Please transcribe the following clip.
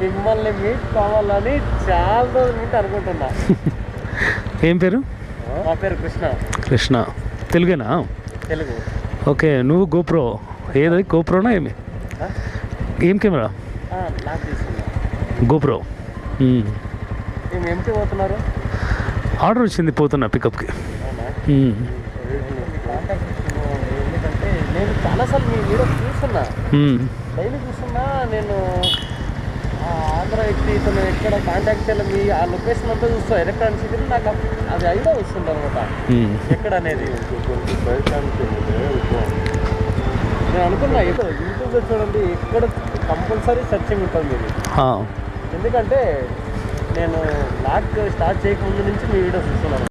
మిమ్మల్ని మీట్ కావాలని చాలా రోజుల నుండి అనుకుంటున్నా. ఏం పేరు? నా పేరు కృష్ణ. కృష్ణ. తెలుగేనా? తెలుగు. ఓకే. నువ్వు గోప్రో ఏది? గోప్రోనా ఏమి? ఏం కెమెరా? నాకు తీసుకున్నా గోప్రో. మేము ఎంపీ పోతున్నారు. ఆర్డర్ వచ్చింది, పోతున్నా పికప్కి. ఎందుకంటే నేను చాలాసార్లు మీ వీడియో చూస్తున్నా, డైలీ చూస్తున్నా. నేను ఆంధ్ర వ్యక్తి ఇతను ఎక్కడ కాంటాక్ట్ చేయాలి, మీ ఆ లొకేషన్ అంతా చూస్తా. ఎలక్ట్రానిక్ సిటీ నాకు అది ఐడియా వస్తుంది అనమాట, ఎక్కడ అనేది. నేను అనుకున్నా యూట్యూబ్లో చూడండి, ఎక్కడ కంపల్సరీ సర్చింగ్ ఉంటుంది మీది. ఎందుకంటే నేను బ్లాగ్ స్టార్ట్ చేయకముందు నుంచి మీ వీడియోస్ చూస్తున్నాను.